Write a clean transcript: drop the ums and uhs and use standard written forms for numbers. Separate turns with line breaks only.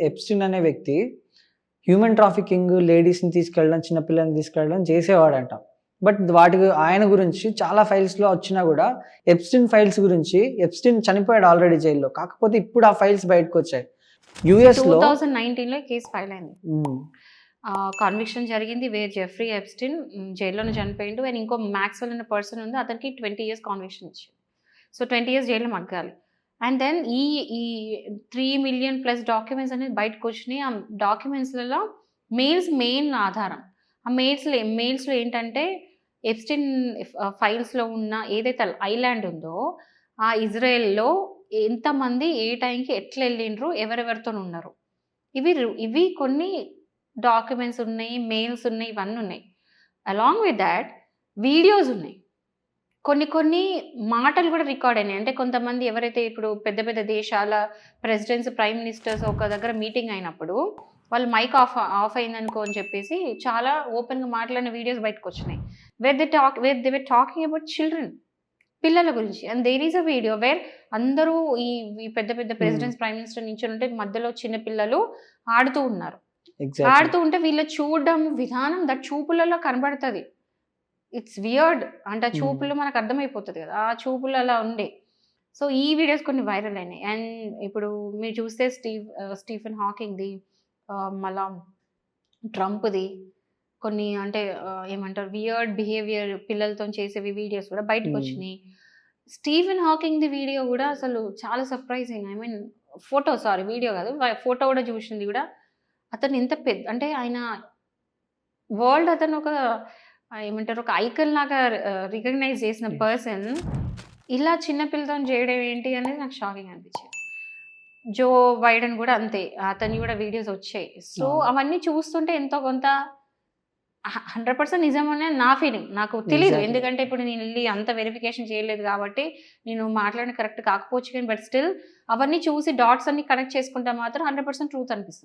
Epstein అనే వ్యక్తి human trafficking, లేడీస్‌ని తీసుకెళ్ళడం, చిన్న పిల్లల్ని తీసుకెళ్ళడం చేసేవాడంట. బట్ వాటికి ఆయన గురించి చాలా ఫైల్స్‌లో వచ్చినా గూడా ఎప్స్టిన్ ఫైల్స్ గురించి ఎప్స్టిన్ చనిపోయాడు ఆల్రెడీ జైల్‌లో. కాకపోతే ఇప్పుడు ఆ ఫైల్స్ బయటకొచ్చాయి. యూఎస్‌లో
2019లో కేసు ఫైల్ అయింది.
హ్మ్.
కన్విక్షన్ జరిగింది. వేర్ జెఫ్రీ ఎప్స్టిన్ జైల్లోనే చనిపోయిండు. అండ్ ఇంకో మ్యాక్స్‌వెల్ అనే పర్సన్ ఉంది. అతనికి 20 ఇయర్స్ కన్విక్షన్ ఇచ్చిండు. సో 20 ఇయర్స్ జైల్‌లో మగ్గాలి. అండ్ దెన్ ఈ ఈ 3 మిలియన్ ప్లస్ డాక్యుమెంట్స్ అనేది బయటకొచ్చినాయి. ఆ డాక్యుమెంట్స్‌లలో మెయిన్ ఆధారం. ఆ మెయిల్స్‌లో ఏంటంటే ఎప్స్టిన్ ఫైల్స్‌లో ఉన్న ఏదైతే ఐలాండ్ ఉందో, ఆ ఇజ్రాయెల్‌లో ఎంతమంది ఏ టైంకి ఎట్లా ఎళ్ళిండ్రు, ఎవరెవరితోనున్నారు. ఇవి కొన్ని డాక్యుమెంట్స్ ఉన్నాయి, మెయిల్స్ ఉన్నాయి, ఇవన్నీ ఉన్నాయి. అలాంగ్ విత్ థాట్ వీడియోస్ ఉన్నాయి. కొన్ని మాటలు కూడా రికార్డ్ అయినాయి. అంటే కొంతమంది ఎవరైతే ఇప్పుడు పెద్ద పెద్ద దేశాల ప్రెసిడెంట్స్, ప్రైమ్ మినిస్టర్స్ ఒక దగ్గర మీటింగ్ అయినప్పుడు వాళ్ళు మైక్ ఆఫ్ అయిందనుకో అని చెప్పేసి చాలా ఓపెన్‌గా మాట్లాడిన వీడియోస్ బయటకొచ్చినాయి. Where they were talking about children. పిల్లల గురించి. And there is a video where అందరూ ఈ ఈ పెద్ద పెద్ద ప్రెసిడెంట్స్, ప్రైమ్ మినిస్టర్ నించొనుంటే మధ్యలో చిన్న పిల్లలు ఆడుతూ ఉన్నారు.
ఎగ్జాక్ట్‌లీ.
ఆడుతూ ఉంటే వీళ్ళు చూడడం విధానం దట్ చూపులలో కనబడతది. It's weird. అంటే ఆ
హ్మ్.
చూపుల్లో మనకు అర్థమైపోతది కదా! ఆ చూపులు అలా ఉండే. సో, ఈ వీడియోస్ కొన్ని వైరల్ అయినాయి. అండ్ ఇప్పుడు మీరు చూస్తే స్టీఫెన్ హాకింగ్‌ది మళ్ళా ట్రంప్‌ది కొన్ని అంటే ఏమంటారు వియర్డ్ బిహేవియర్ పిల్లలతోని చేసేవి వీడియోస్ కూడా
హ్మ్.
బయటకొచ్చినియి. స్టీఫెన్ హాకింగ్‌ది వీడియో గూడా అసలు చాలా సర్ప్రైజింగ్. ఐ మీన్ వీడియో కాదు. ఫోటో గూడా చూసింది గూడా అతను ఎంత అంటే ఆయన అతను ఒక ఏమంటారు ఒక ఐకాన్ లాగా రికగ్నైజ్ చేసిన
యెస్.
పర్సన్ ఇలా చిన్న పిల్లతోని చేయడం ఏంటి అనేది నాకు షాకింగ్ అనిపించింది. జో బైడెన్ గూడా అంతే. అతనియి గూడా వీడియోస్ వచ్చాయి. సో,
అవును.
అవన్నీ చూస్తుంటే ఎంతో కొంత 100% నిజమనే నా ఫీలింగ్. నాకు తెలీదు.
ఎగ్జాక్ట్‌లీ.
ఎందుకంటే ఇప్పుడు నేనెళ్లి అంత వెరిఫికేషన్ చేయలేదు కాబట్టి, నేను మాట్లాడిన కరెక్ట్ కాకపోవచ్చు కానీ, బట్ స్టిల్ అవన్నీ చూసి డాట్స్ అన్ని కనెక్ట్ చేసుకుంటే మాత్రం 100% ట్రూత్ అనిపిస్తుంది.